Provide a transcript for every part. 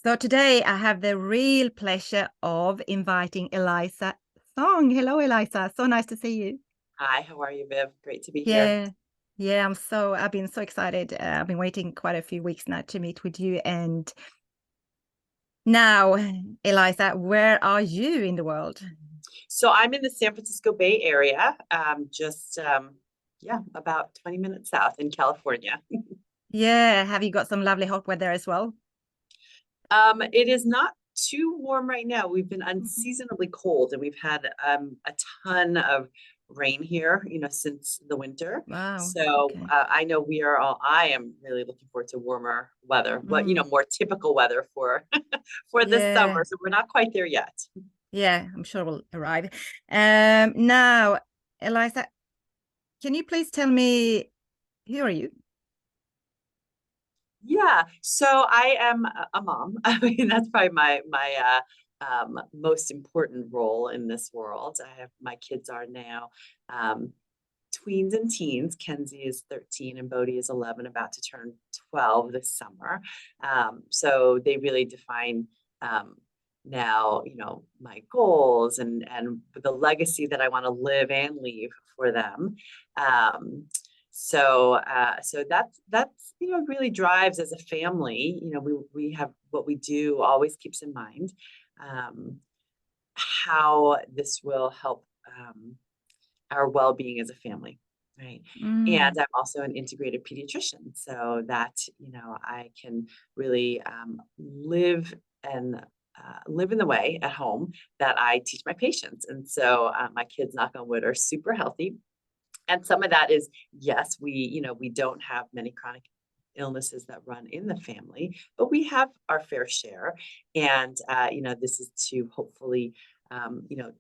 So today I have the real pleasure of inviting Elisa Song. Hello, Elisa. So nice to see you. Hi, how are you, Viv? Great to be here. Yeah, yeah. I've been so excited. I've been waiting quite a few weeks now to meet with you. And now, Elisa, where are you in the world? So I'm in the San Francisco Bay Area, about 20 minutes south in California. Yeah, have you got some lovely hot weather as well? It is not too warm right now. We've been Mhm. unseasonably cold, and we've had a ton of rain here, since the winter. Wow. So Okay. I know I am really looking forward to warmer weather, Mm, more typical weather for for this yeah, summer. So we're not quite there yet. yeah. I'm sure we'll arrive. Now, Elisa, can you please tell me who are you? Yeah, so I am a mom. I mean, that's probably my most important role in this world. My kids are now um, tweens and teens. Kenzie is 13 and Bodhi is 11, about to turn 12 this summer. So they really define um, now, my goals and the legacy that I want to live and leave for them. Um, so that's really drives as a family. We have what we do always keeps in mind um, how this will help our well-being as a family, right? Mm, And I'm also an integrative pediatrician, so that I can really live in the way at home that I teach my patients. And so my kids, knock on wood, are super healthy. And some of that is, yes, we don't have many chronic illnesses that run in the family, but we have our fair share. And this is to hopefully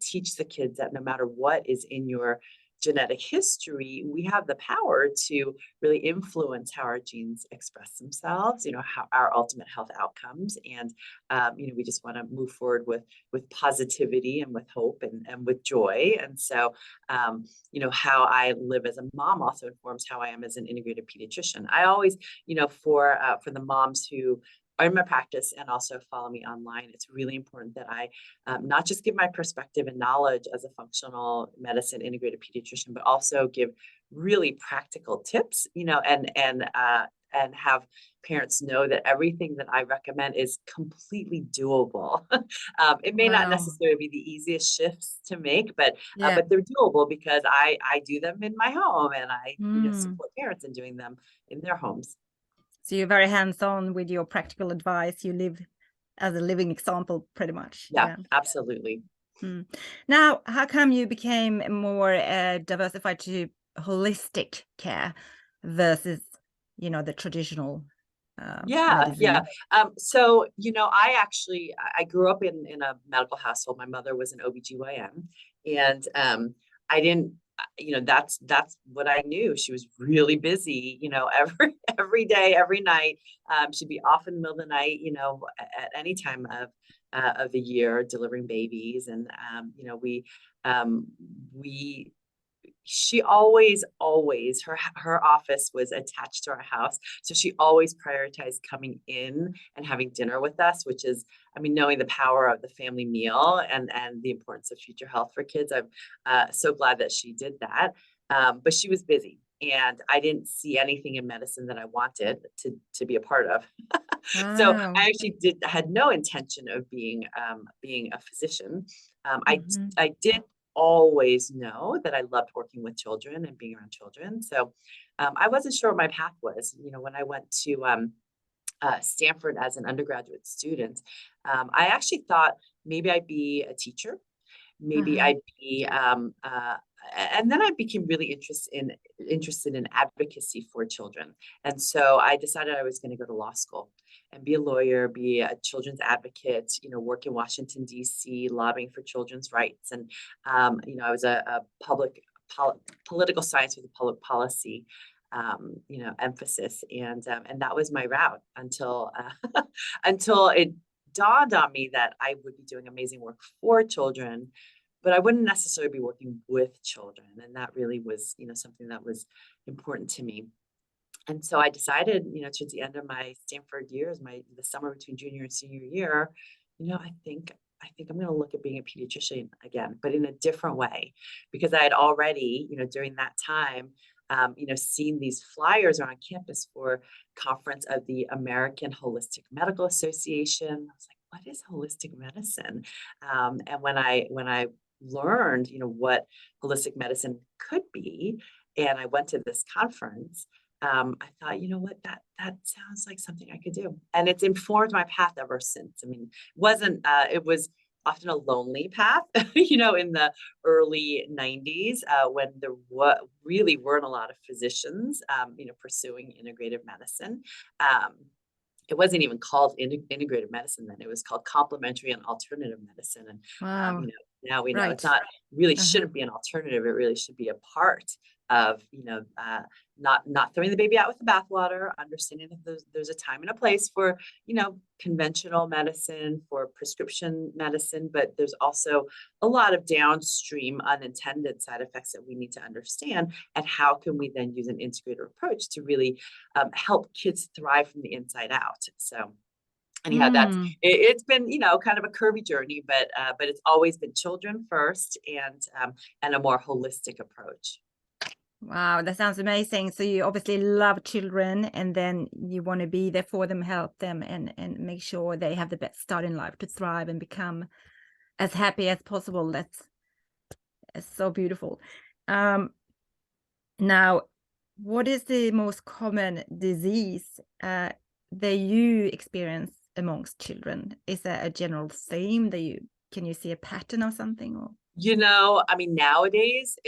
teach the kids that no matter what is in your genetic history, we have the power to really influence how our genes express themselves, how our ultimate health outcomes. And we just want to move forward with positivity and with hope and with joy. And so how I live as a mom also informs how I am as an integrated pediatrician. I always, for the moms who are in my practice and also follow me online, it's really important that I not just give my perspective and knowledge as a functional medicine integrated pediatrician, but also give really practical tips, and have parents know that everything that I recommend is completely doable. It may not wow. necessarily be the easiest shifts to make, but Yeah. but they're doable because I do them in my home, and I Mm. support parents in doing them in their homes. So you're very hands-on with your practical advice. You live as a living example, pretty much. Yeah, Yeah. absolutely. Mm. Now, how come you became more diversified to holistic care versus, the traditional Yeah, yeah. medicine? So, I grew up in a medical household. My mother was an OBGYN, and I didn't, that's what I knew. She was really busy, every day, every night. She'd be off in the middle of the night, at any time of the year, delivering babies. And um, we she always her office was attached to our house, so she always prioritized coming in and having dinner with us, which is, I mean, knowing the power of the family meal and the importance of future health for kids. I'm so glad that she did that. But she was busy, and I didn't see anything in medicine that I wanted to be a part of. So Wow. I actually had no intention of being a physician. Hmm. I did always know that I loved working with children and being around children. So I wasn't sure what my path was. When I went to Stanford as an undergraduate student, I actually thought maybe I'd be a teacher. Maybe Uh-huh. I'd be, and then I became really interested in advocacy for children. And so I decided I was going to go to law school and be a lawyer, be a children's advocate, work in Washington, D.C., lobbying for children's rights. And, I was a political science with a public policy, emphasis. And that was my route until it dawned on me that I would be doing amazing work for children, but I wouldn't necessarily be working with children. And that really was, something that was important to me. And so I decided, towards the end of my Stanford years, the summer between junior and senior year, I think I'm going to look at being a pediatrician again, but in a different way, because I had already, during that time, seen these flyers around campus for conference of the American Holistic Medical Association. I was like, what is holistic medicine? And when I learned, what holistic medicine could be, and I went to this conference, I thought, you know what, that sounds like something I could do, and it's informed my path ever since. I mean, it was often a lonely path, in the early 90s, when there really weren't a lot of physicians, pursuing integrative medicine. Um, it wasn't even called integrative medicine then; it was called complementary and alternative medicine. And Wow. now we know it's Right. not really Uh-huh. shouldn't be an alternative. It really should be a part of not throwing the baby out with the bathwater, understanding that there's a time and a place for conventional medicine, for prescription medicine, but there's also a lot of downstream unintended side effects that we need to understand, and how can we then use an integrative approach to really help kids thrive from the inside out. So anyhow, Mm. it's been kind of a curvy journey, but it's always been children first, and a more holistic approach. Wow, that sounds amazing. So you obviously love children, and then you want to be there for them, help them, and make sure they have the best start in life to thrive and become as happy as possible. That's so beautiful. Um, Now, what is the most common disease that you experience amongst children? Is there a general theme that can you see a pattern or something? Or I mean, nowadays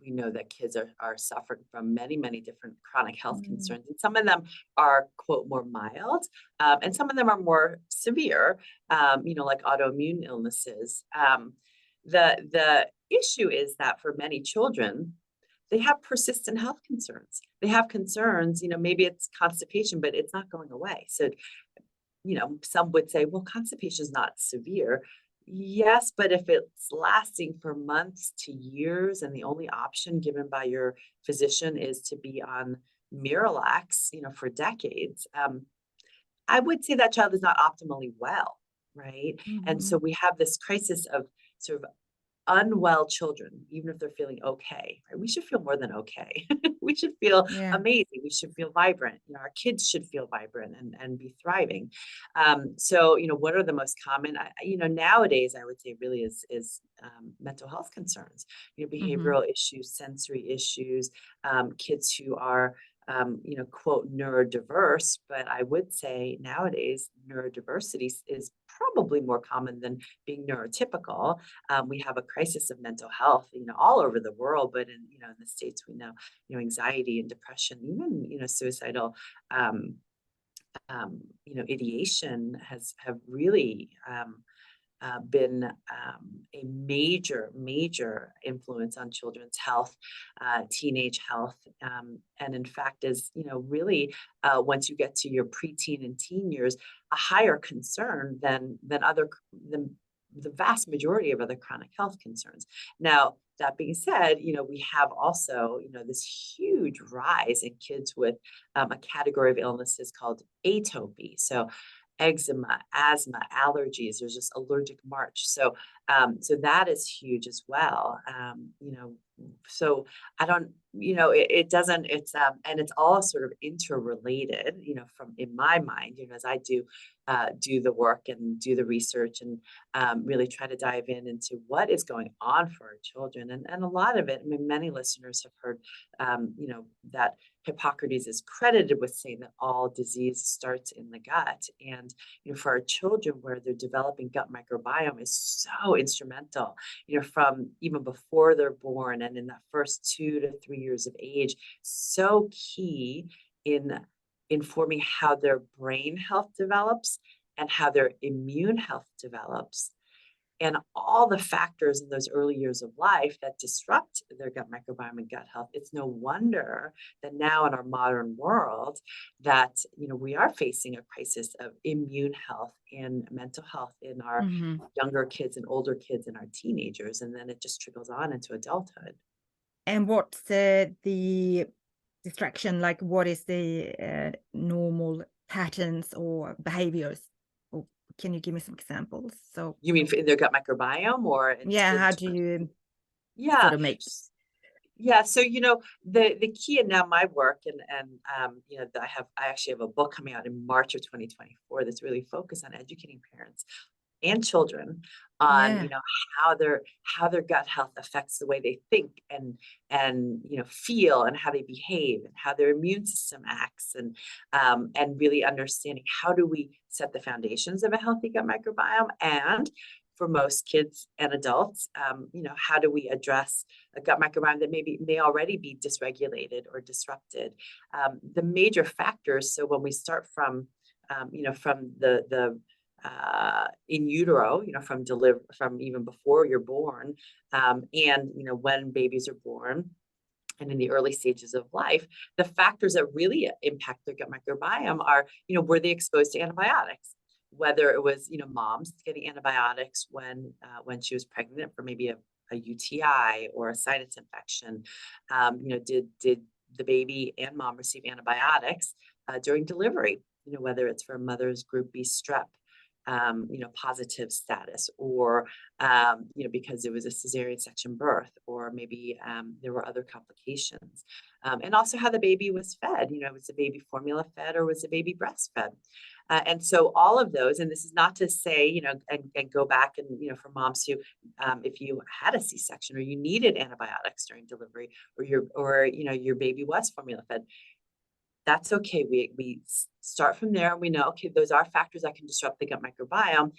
we know that kids are suffering from many, many different chronic health Mm. concerns, and some of them are, quote, more mild, and some of them are more severe, like autoimmune illnesses. The issue is that for many children, they have persistent health concerns. They have concerns, maybe it's constipation, but it's not going away. So some would say, well, constipation is not severe. Yes, but if it's lasting for months to years, and the only option given by your physician is to be on Miralax, for decades, I would say that child is not optimally well, right? And so Mhm. we have this crisis of sort of unwell children, even if they're feeling okay, right? We should feel more than okay. We should feel Yeah. amazing. We should feel vibrant. Our kids should feel vibrant and be thriving. So, what are the most common? Nowadays, I would say really is mental health concerns. Hmm. Behavioral issues, sensory issues, kids who are quote, neurodiverse, but I would say nowadays neurodiversity is probably more common than being neurotypical. We have a crisis of mental health, all over the world, but in the States, we know, anxiety and depression, even, suicidal, ideation have really been a major, major influence on children's health, teenage health, and in fact, is really once you get to your preteen and teen years, a higher concern than the vast majority of other chronic health concerns. Now, that being said, we have also, this huge rise in kids with a category of illnesses called atopy. So eczema, asthma, allergies. There's just allergic march. So that is huge as well. So I don't, it doesn't. It's and it's all sort of interrelated. From in my mind, as I do the work and do the research, and really try to dive into what is going on for our children, and a lot of it. I mean, many listeners have heard, that Hippocrates is credited with saying that all disease starts in the gut. And, for our children, where they're developing gut microbiome is so instrumental, from even before they're born and in that first 2 to 3 years of age, so key in informing how their brain health develops and how their immune health develops, and all the factors in those early years of life that disrupt their gut microbiome and gut health. It's no wonder that now in our modern world that we are facing a crisis of immune health and mental health in our Hmm. younger kids and older kids and our teenagers, and then it just trickles on into adulthood. And what's the distraction, like what is the normal patterns or behaviors? Or can you give me some examples? So You mean in their gut microbiome or yeah, in how do you yeah. sort of make Yeah, so the key in now my work and I actually have a book coming out in March of 2024 that's really focused on educating parents and children on yeah. how their gut health affects the way they think and feel and how they behave and how their immune system acts and really understanding how do we set the foundations of a healthy gut microbiome, and for most kids and adults, how do we address a gut microbiome that may already be dysregulated or disrupted. The major factors, so when we start from from the in utero, from even before you're born, and when babies are born and in the early stages of life, the factors that really impact their gut microbiome are, were they exposed to antibiotics? Whether it was, mom's getting antibiotics when she was pregnant for maybe a UTI or a sinus infection. Did the baby and mom receive antibiotics during delivery? Whether it's for mother's group B strep, positive status, or because it was a cesarean section birth, or maybe there were other complications, and also how the baby was fed. Was the baby formula fed or was the baby breastfed? And so all of those, and this is not to say, and go back and, for moms who, if you had a C-section or you needed antibiotics during delivery, or your baby was formula fed, that's okay. We start from there and we know, okay, those are factors that can disrupt the gut microbiome.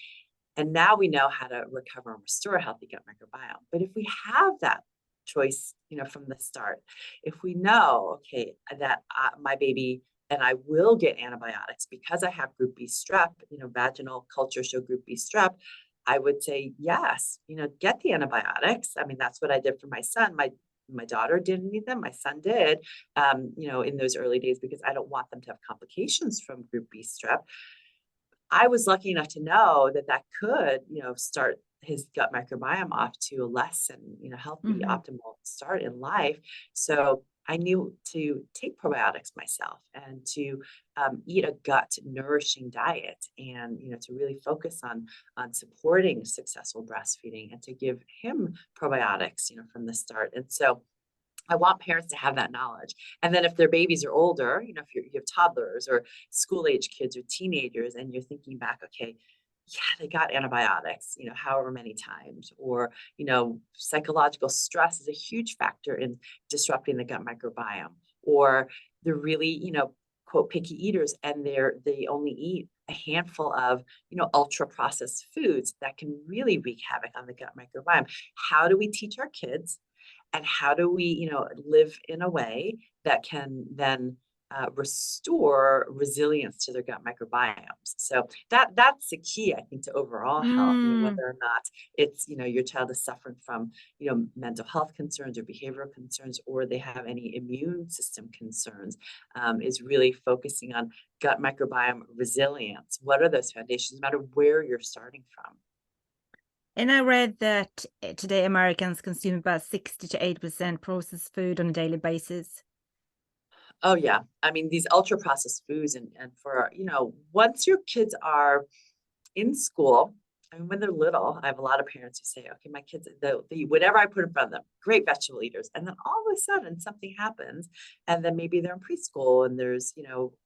And now we know how to recover and restore a healthy gut microbiome. But if we have that choice, from the start, if we know, okay, that my baby and I will get antibiotics because I have group B strep, vaginal culture show group B strep, I would say, yes, get the antibiotics. I mean, that's what I did for my son. My daughter didn't need them. My son did, in those early days, because I don't want them to have complications from group B strep. I was lucky enough to know that could, start his gut microbiome off to a less and, healthy, Mhm. optimal start in life. So I knew to take probiotics myself and to eat a gut nourishing diet, and, to really focus on supporting successful breastfeeding and to give him probiotics, from the start. And so I want parents to have that knowledge. And then if their babies are older, if you have toddlers or school age kids or teenagers, and you're thinking back, okay, yeah, they got antibiotics, however many times, or, psychological stress is a huge factor in disrupting the gut microbiome, or they're really, quote, picky eaters, and they only eat a handful of, ultra processed foods that can really wreak havoc on the gut microbiome. How do we teach our kids, and how do we, live in a way that can then restore resilience to their gut microbiomes? So that's the key, I think, to overall health. Mm. Whether or not it's, your child is suffering from, mental health concerns or behavioral concerns, or they have any immune system concerns, is really focusing on gut microbiome resilience. What are those foundations, no matter where you're starting from? And I read that today Americans consume about 60 to 80% processed food on a daily basis. Oh yeah. I mean, these ultra processed foods, and for, once your kids are in school, I mean, when they're little, I have a lot of parents who say, okay, my kids, they'll eat whatever I put in front of them, great vegetable eaters. And then all of a sudden something happens. And then maybe they're in preschool and there's,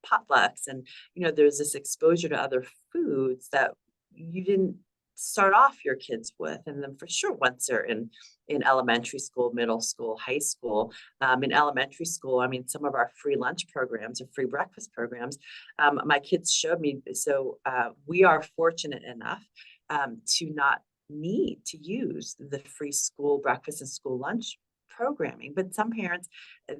potlucks, and, there's this exposure to other foods that you didn't start off your kids with. And then for sure, once they're in elementary school, middle school, high school, in elementary school, I mean, some of our free lunch programs or free breakfast programs, my kids showed me. So we are fortunate enough to not need to use the free school breakfast and school lunch programming, but some parents,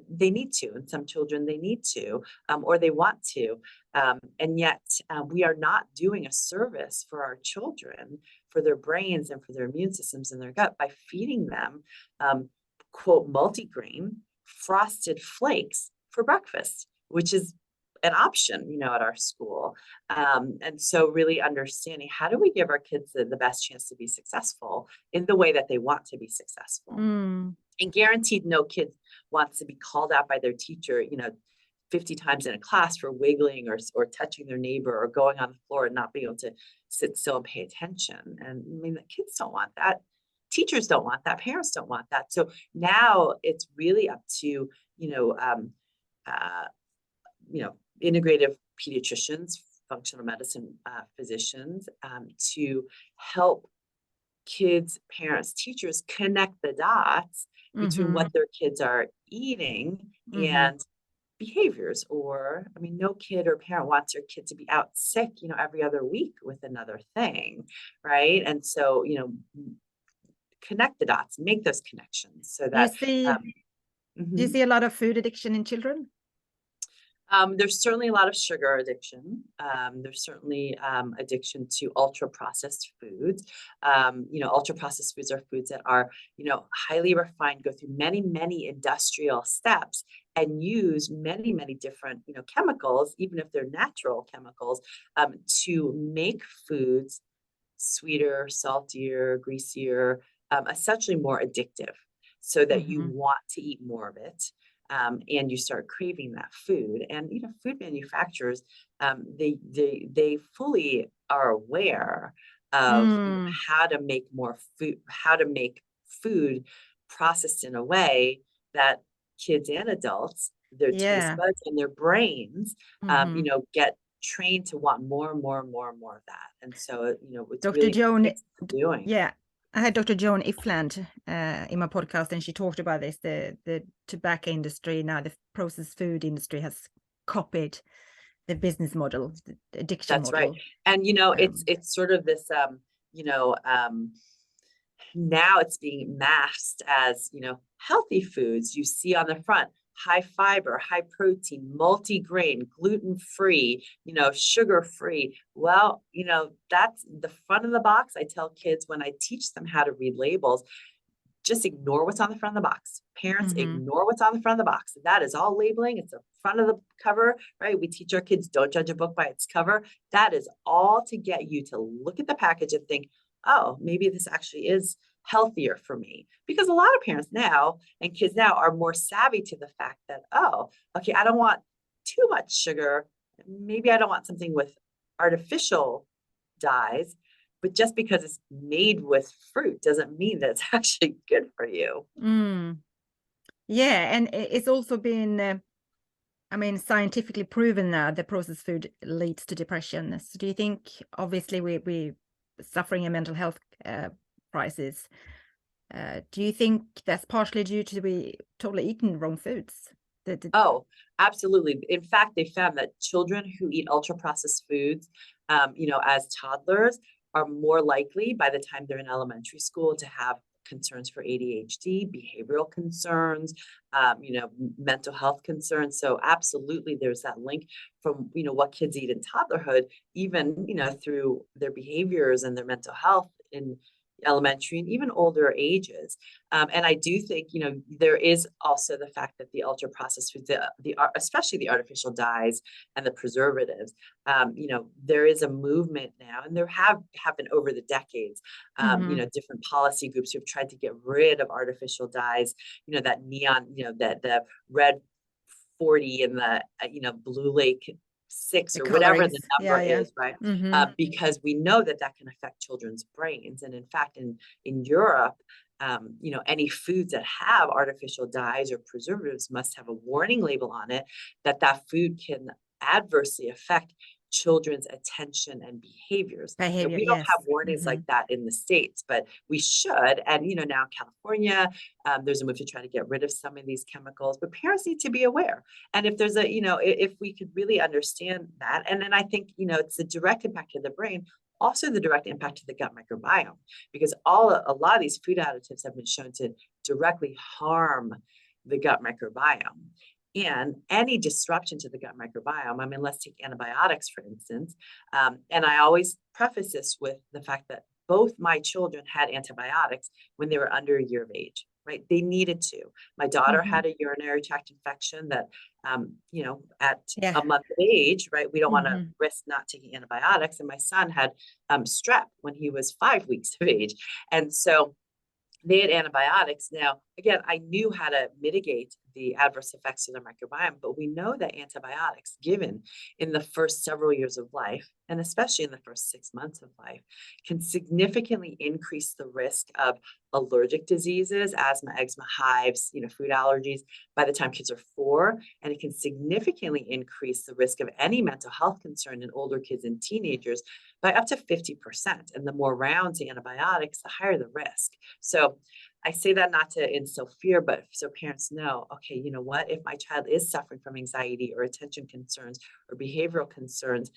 they need to, and some children, they need to, or they want to, and yet we are not doing a service for our children, for their brains and for their immune systems in their gut, by feeding them quote, multigrain frosted flakes for breakfast, which is an option, at our school. And so really understanding, how do we give our kids the best chance to be successful in the way that they want to be successful? Mm. And guaranteed no kid wants to be called out by their teacher, 50 times in a class for wiggling or touching their neighbor or going on the floor and not being able to sit still and pay attention. And I mean, the kids don't want that. Teachers don't want that. Parents don't want that. So now it's really up to, integrative pediatricians, functional medicine physicians, to help kids, parents, teachers connect the dots between what their kids are eating and behaviors. Or, I mean, no kid or parent wants their kid to be out sick, every other week with another thing, right? And so, connect the dots, make those connections so that. Do you see a lot of food addiction in children? There's certainly a lot of sugar addiction. There's certainly addiction to ultra processed foods. Ultra processed foods are foods that are, highly refined, go through many, many industrial steps and use many, many different, chemicals, even if they're natural chemicals, to make foods sweeter, saltier, greasier, essentially more addictive, so that you want to eat more of it. And you start craving that food. And food manufacturers, they fully are aware of how to make more food, how to make food processed in a way that kids and adults, their taste buds and their brains, get trained to want more and more and more and more of that. And so, it's Dr. really Joan doing. Yeah. I had Dr. Joan Ifland in my podcast, and she talked about this. The tobacco industry, now the processed food industry, has copied the business model, the addiction model. That's right. And, it's sort of this, now it's being masked as, healthy foods. You see on the front, high fiber, high protein, multi-grain, gluten-free, sugar-free. Well, that's the front of the box. I tell kids when I teach them how to read labels, just ignore what's on the front of the box. Parents, ignore what's on the front of the box. That is all labeling. It's the front of the cover, right? We teach our kids, don't judge a book by its cover. That is all to get you to look at the package and think, oh, maybe this actually is healthier for me. Because a lot of parents now and kids now are more savvy to the fact that, oh, okay, I don't want too much sugar. Maybe I don't want something with artificial dyes, but just because it's made with fruit doesn't mean that it's actually good for you. Yeah, and it's also been, scientifically proven now that processed food leads to depression. So do you think, obviously, we suffering a mental health crisis? Do you think that's partially due to we totally eating wrong foods? Oh, absolutely. In fact, they found that children who eat ultra processed foods, as toddlers, are more likely by the time they're in elementary school to have concerns for ADHD, behavioral concerns, mental health concerns. So absolutely, there's that link from, what kids eat in toddlerhood, even, through their behaviors and their mental health in elementary and even older ages. And I do think, there is also the fact that the ultra processed foods, especially the artificial dyes and the preservatives, there is a movement now, and there have been over the decades, different policy groups who've tried to get rid of artificial dyes, that neon, that the red 40 and the, blue lake 6 or whatever the number is, right? Because we know that can affect children's brains. And in fact, in Europe, any foods that have artificial dyes or preservatives must have a warning label on it that food can adversely affect children's attention and behaviors. We don't have warnings like that in the States, but we should. And, now California, there's a move to try to get rid of some of these chemicals, but parents need to be aware. And if there's if we could really understand that, and then I think, it's a direct impact to the brain, also the direct impact to the gut microbiome, because a lot of these food additives have been shown to directly harm the gut microbiome. And any disruption to the gut microbiome, let's take antibiotics, for instance. And I always preface this with the fact that both my children had antibiotics when they were under a year of age, right? They needed to. My daughter had a urinary tract infection that, at a month of age, right? We don't want to risk not taking antibiotics. And my son had strep when he was 5 weeks of age. And so they had antibiotics. Now, again, I knew how to mitigate the adverse effects of the microbiome, but we know that antibiotics given in the first several years of life, and especially in the first 6 months of life, can significantly increase the risk of allergic diseases, asthma, eczema, hives, food allergies by the time kids are 4. And it can significantly increase the risk of any mental health concern in older kids and teenagers by up to 50%. And the more rounds of antibiotics, the higher the risk. So I say that not to instill fear, but so parents know, okay, you know what, if my child is suffering from anxiety or attention concerns or behavioral concerns,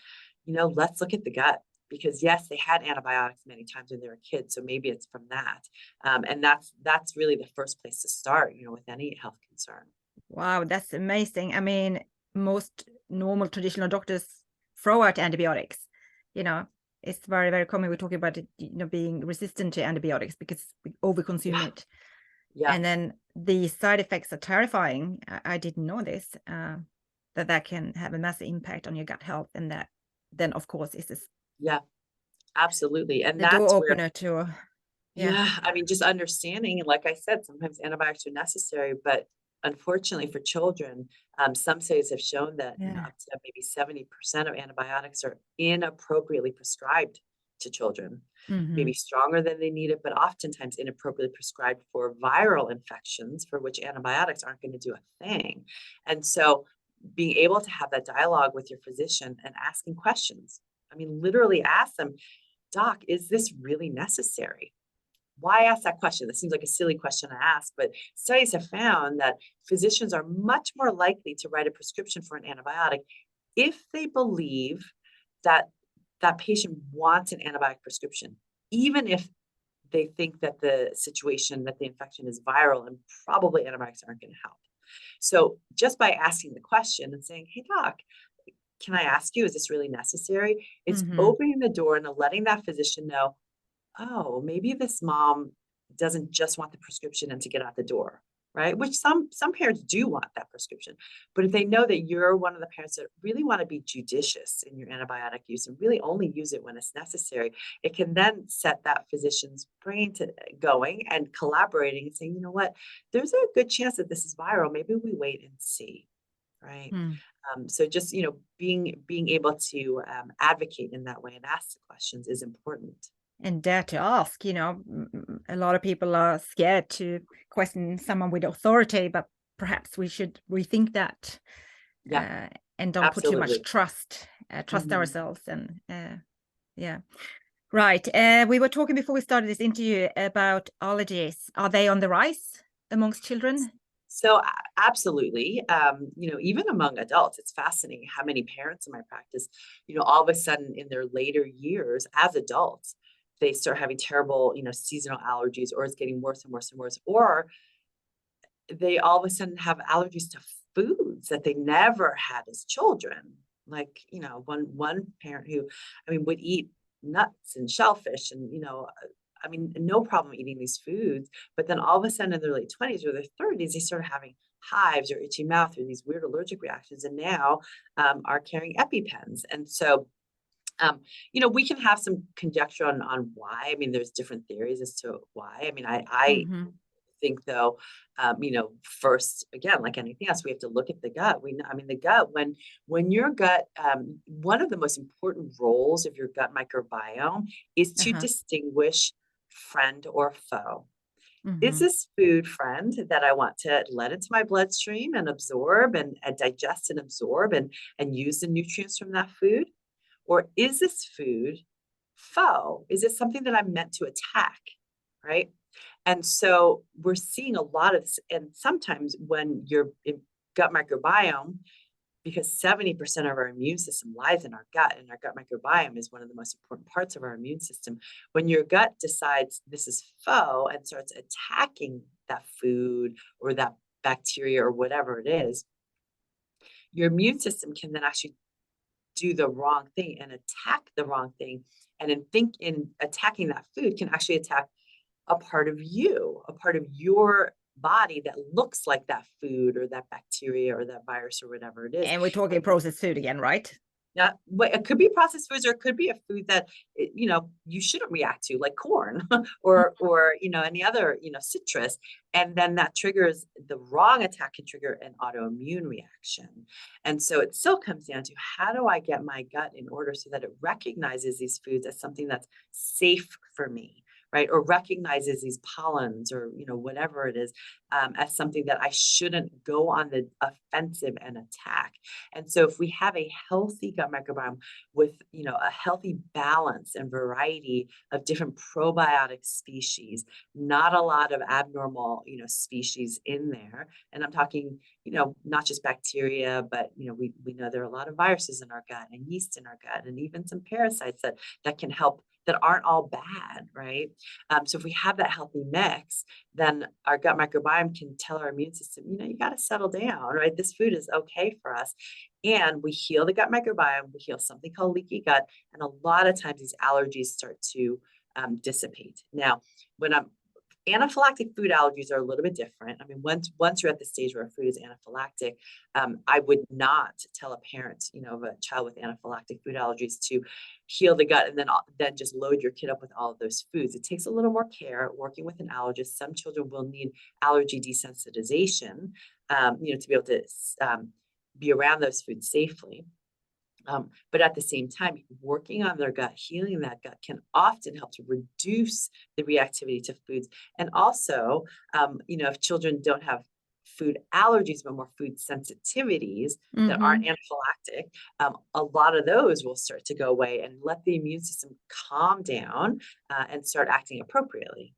let's look at the gut. Because yes, they had antibiotics many times when they were kids, so maybe it's from that, and that's really the first place to start, with any health concern. Wow, that's amazing. I mean, most normal traditional doctors throw out antibiotics. It's very, very common. We're talking about it, being resistant to antibiotics because we overconsume it. Yeah. And then the side effects are terrifying. I didn't know this, that can have a massive impact on your gut health. And that then, of course, is this. Yeah, absolutely. And The door that's where, opener to, I mean, just understanding, and like I said, sometimes antibiotics are necessary, but unfortunately for children, some studies have shown that up to maybe 70% of antibiotics are inappropriately prescribed to children, maybe stronger than they need it, but oftentimes inappropriately prescribed for viral infections for which antibiotics aren't going to do a thing. And so being able to have that dialogue with your physician and asking questions, I mean, literally ask them, Doc, is this really necessary? Why ask that question? That seems like a silly question to ask, but studies have found that physicians are much more likely to write a prescription for an antibiotic if they believe that that patient wants an antibiotic prescription, even if they think that the situation, that the infection is viral and probably antibiotics aren't going to help. So just by asking the question and saying, hey, doc, can I ask you, is this really necessary? It's opening the door and letting that physician know, oh, maybe this mom doesn't just want the prescription and to get out the door, right? Which some parents do want that prescription. But if they know that you're one of the parents that really want to be judicious in your antibiotic use and really only use it when it's necessary, it can then set that physician's brain to going and collaborating and saying, you know what, there's a good chance that this is viral. Maybe we wait and see, right? So just, being able to advocate in that way and ask the questions is important. And dare to ask, a lot of people are scared to question someone with authority, but perhaps we should rethink that. And don't put too much trust ourselves. And right. We were talking before we started this interview about allergies. Are they on the rise amongst children? So absolutely, even among adults, it's fascinating how many parents in my practice, all of a sudden in their later years as adults, they start having terrible, seasonal allergies, or it's getting worse and worse and worse, or they all of a sudden have allergies to foods that they never had as children. Like, one parent who, would eat nuts and shellfish and, no problem eating these foods. But then all of a sudden in their late 20s or their 30s, they started having hives or itchy mouth or these weird allergic reactions, and now are carrying EpiPens. And so we can have some conjecture on why. There's different theories as to why. I think though, first, again, like anything else, we have to look at the gut. The gut, when your gut, one of the most important roles of your gut microbiome is to distinguish friend or foe. Is this food friend that I want to let into my bloodstream and absorb and digest and absorb and use the nutrients from that food? Or is this food foe? Is it something that I'm meant to attack, right? And so we're seeing a lot of this. And sometimes when your gut microbiome, because 70% of our immune system lies in our gut, and our gut microbiome is one of the most important parts of our immune system. When your gut decides this is foe and starts attacking that food or that bacteria or whatever it is, your immune system can then actually do the wrong thing and attack the wrong thing. And in attacking that food can actually attack a part of you, a part of your body that looks like that food or that bacteria or that virus or whatever it is. And we're talking processed food again, right? Yeah, it could be processed foods, or it could be a food that you shouldn't react to, like corn, or any other citrus, and then that triggers the wrong attack can trigger an autoimmune reaction. And so it still comes down to, how do I get my gut in order so that it recognizes these foods as something that's safe for me, right? Or recognizes these pollens, or whatever it is, as something that I shouldn't go on the offensive and attack. And so if we have a healthy gut microbiome with, a healthy balance and variety of different probiotic species, not a lot of abnormal, species in there. And I'm talking, not just bacteria, but, we know there are a lot of viruses in our gut, and yeast in our gut, and even some parasites that can help, that aren't all bad, right? So if we have that healthy mix, then our gut microbiome can tell our immune system, you got to settle down, right? This food is okay for us. And we heal the gut microbiome, we heal something called leaky gut. And a lot of times these allergies start to dissipate. Now, when anaphylactic food allergies are a little bit different. I mean, once you're at the stage where a food is anaphylactic, I would not tell a parent, of a child with anaphylactic food allergies to heal the gut and then just load your kid up with all of those foods. It takes a little more care working with an allergist. Some children will need allergy desensitization, to be able to be around those foods safely. But at the same time, working on their gut, healing that gut, can often help to reduce the reactivity to foods. And also, if children don't have food allergies, but more food sensitivities that aren't anaphylactic, a lot of those will start to go away and let the immune system calm down and start acting appropriately.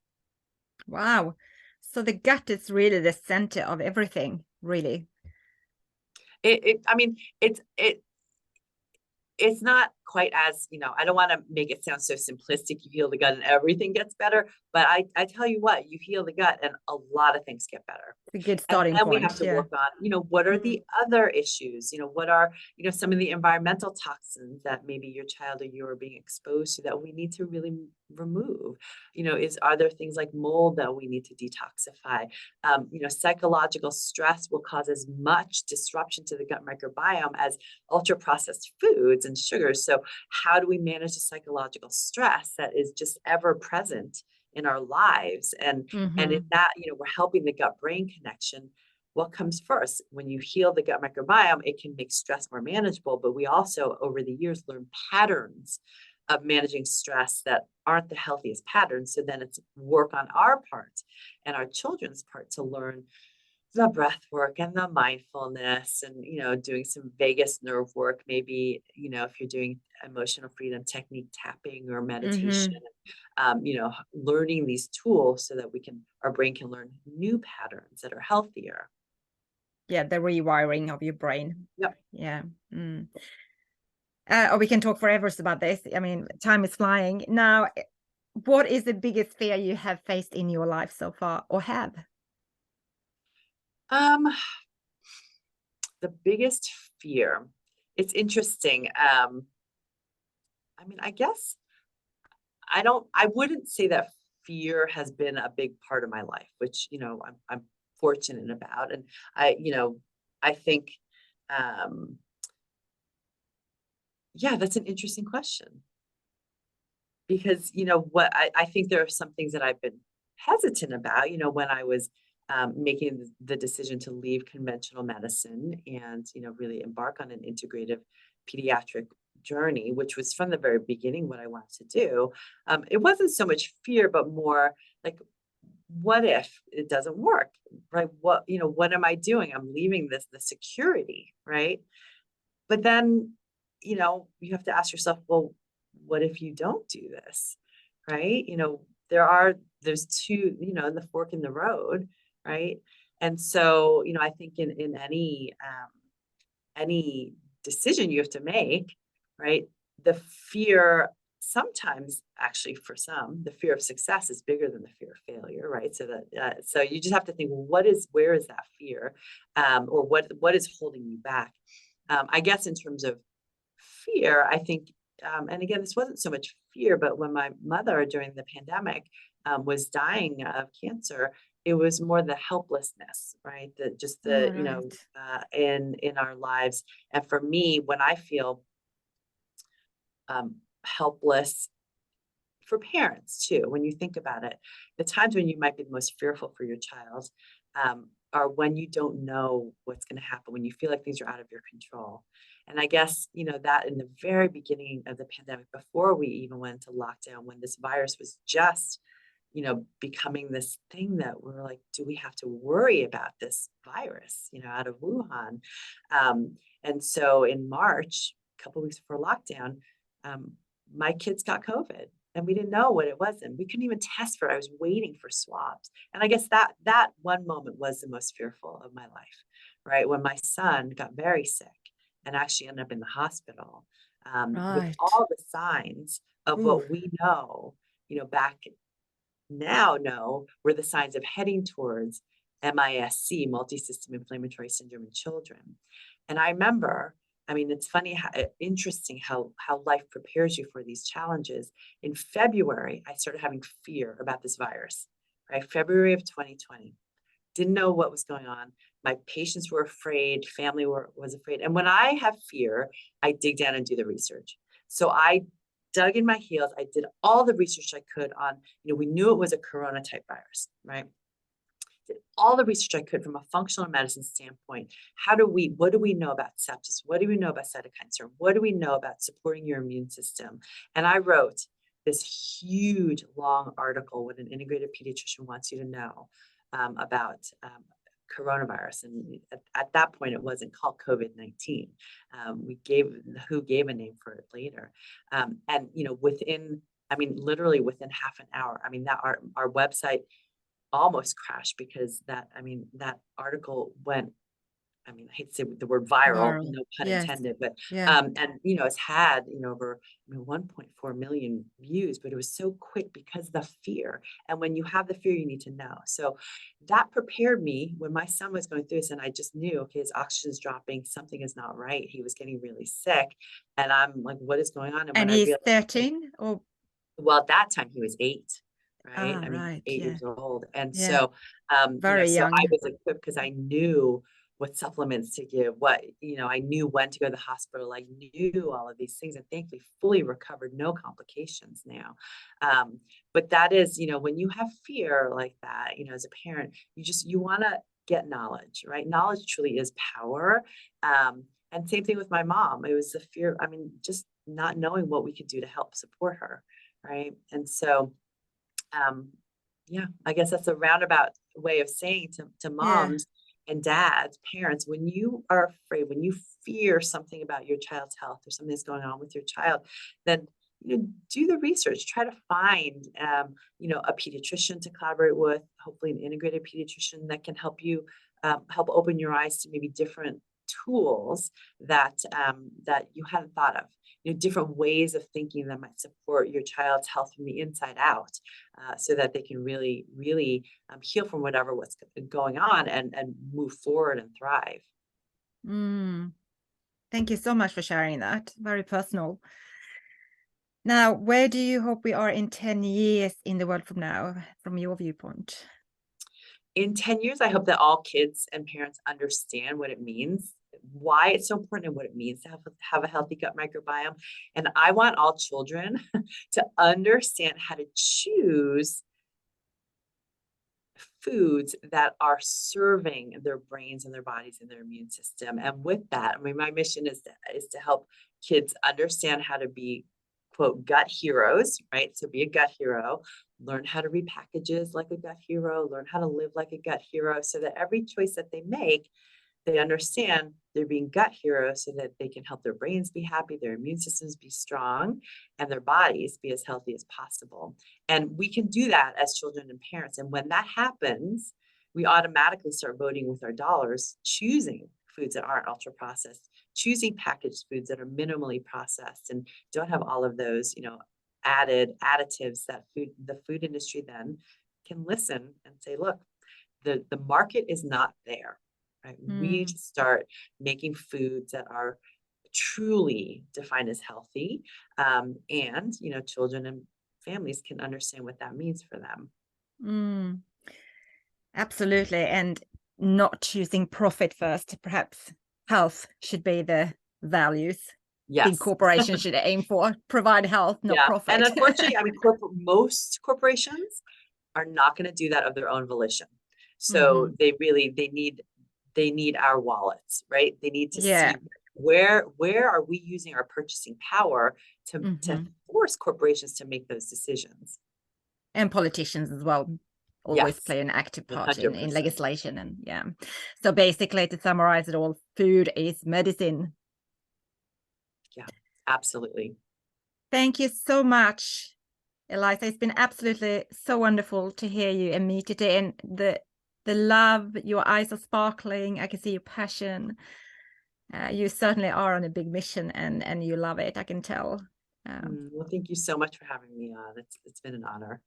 Wow. So the gut is really the center of everything, really. I mean, it's not quite as, I don't want to make it sound so simplistic. You heal the gut and everything gets better. But I tell you what, you heal the gut and a lot of things get better. It's a good And starting then we have point. to Yeah. work on, what are the other issues? What are, some of the environmental toxins that maybe your child or you are being exposed to that we need to really remove? Are there things like mold that we need to detoxify? Psychological stress will cause as much disruption to the gut microbiome as ultra processed foods and sugars. So how do we manage the psychological stress that is just ever present in our lives? And in that, we're helping the gut brain connection. What comes first? When you heal the gut microbiome, it can make stress more manageable. But we also, over the years, learn patterns of managing stress that aren't the healthiest patterns. So then it's work on our part and our children's part to learn the breath work and the mindfulness, and doing some vagus nerve work, maybe if you're doing emotional freedom technique tapping or meditation, learning these tools so that our brain can learn new patterns that are healthier. Yeah, the rewiring of your brain. Yep. Yeah. Or we can talk forever about this. I mean, time is flying. Now, what is the biggest fear you have faced in your life so far, or have? The biggest fear, it's interesting. I mean, I guess I wouldn't say that fear has been a big part of my life, which, I'm fortunate about. And I think, yeah, that's an interesting question. Because, what I think there are some things that I've been hesitant about, when I was making the decision to leave conventional medicine and, really embark on an integrative pediatric journey, which was from the very beginning what I wanted to do. It wasn't so much fear, but more like, what if it doesn't work, right? What am I doing? I'm leaving the security, right? But then, you have to ask yourself, well, what if you don't do this, right? There's two, the fork in the road, right? And so, I think in any decision you have to make, right? The fear, sometimes actually for some, the fear of success is bigger than the fear of failure, right? So you just have to think, well, where is that fear, or what is holding you back? I guess in terms of fear, I think, and again, this wasn't so much fear, but when my mother during the pandemic was dying of cancer, it was more the helplessness, right? Right. In our lives. And for me, when I feel helpless for parents too. When you think about it, the times when you might be the most fearful for your child are when you don't know what's going to happen, when you feel like things are out of your control. And I guess, that in the very beginning of the pandemic, before we even went into lockdown, when this virus was just, becoming this thing that we're like, do we have to worry about this virus, out of Wuhan? And so in March, a couple of weeks before lockdown, my kids got COVID. And we didn't know what it was, and we couldn't even test for it. I was waiting for swabs. And I guess that one moment was the most fearful of my life, right? When my son got very sick and actually ended up in the hospital, with Right. all the signs of Ooh. what we know, back now know were the signs of heading towards MISC, multi-system inflammatory syndrome in children. And I remember, it's funny, interesting how life prepares you for these challenges. In February, I started having fear about this virus, right? February of 2020. Didn't know what was going on. My patients were afraid, family was afraid. And when I have fear, I dig down and do the research. So I dug in my heels. I did all the research I could on, we knew it was a corona type virus, right? Did all the research I could from a functional medicine standpoint. What do we know about sepsis? What do we know about cytokine storm? What do we know about supporting your immune system? And I wrote this huge, long article, what an integrative pediatrician wants you to know about coronavirus. And at that point, it wasn't called COVID-19. WHO gave a name for it later. And, literally within half an hour, that our website almost crashed because that article went, I hate to say the word viral, Viral. no pun Yes. intended, but, Yeah. it's had, over 1.4 million views, but it was so quick because the fear. And when you have the fear, you need to know. So that prepared me when my son was going through this, and I just knew, okay, his oxygen's dropping, something is not right. He was getting really sick. And I'm like, what is going on? And when And I he's realized, 13 or well, at that time he was 8. Right. right. 8 Yeah. years old. And Yeah. so, Very so I young. was equipped because I knew what supplements to give, I knew when to go to the hospital. I knew all of these things, and thankfully fully recovered, no complications now. But that is, when you have fear like that, as a parent, you want to get knowledge, right? Knowledge truly is power. And same thing with my mom. It was the fear, just not knowing what we could do to help support her. Right. And so, yeah, I guess that's a roundabout way of saying to Yeah. moms and dads, parents, when you are afraid, when you fear something about your child's health or something that's going on with your child, then do the research. Try to find a pediatrician to collaborate with, hopefully an integrated pediatrician that can help you help open your eyes to maybe different tools that that you hadn't thought of. Different ways of thinking that might support your child's health from the inside out, so that they can really, really heal from what's going on and move forward and thrive. Thank you so much for sharing that. Very personal. Now, where do you hope we are in 10 years in the world from now, from your viewpoint? In 10 years, I hope that all kids and parents understand what it means, why it's so important, and what it means to have a healthy gut microbiome. And I want all children to understand how to choose foods that are serving their brains and their bodies and their immune system. And with that, my mission is to help kids understand how to be, quote, gut heroes, right? So be a gut hero, learn how to read packages like a gut hero, learn how to live like a gut hero, so that every choice that they make, they understand they're being gut heroes so that they can help their brains be happy, their immune systems be strong, and their bodies be as healthy as possible. And we can do that as children and parents. And when that happens, we automatically start voting with our dollars, choosing foods that aren't ultra processed, choosing packaged foods that are minimally processed and don't have all of those, added additives that the food industry then can listen and say, look, the market is not there. Right? We need to start making foods that are truly defined as healthy, and children and families can understand what that means for them. Absolutely. And not choosing profit first. Perhaps health should be the values. big corporations should aim for. Provide health, not profit. And unfortunately, I mean, most corporations are not going to do that of their own volition. So they need our wallets, right? They need to see where are we using our purchasing power to force corporations to make those decisions. And politicians as well always play an active part in legislation. And so basically, to summarize it all, food is medicine. Yeah, absolutely. Thank you so much, Elisa. It's been absolutely so wonderful to hear you and meet today, and the love, your eyes are sparkling. I can see your passion. You certainly are on a big mission, and you love it. I can tell. Well, thank you so much for having me on. It's been an honor.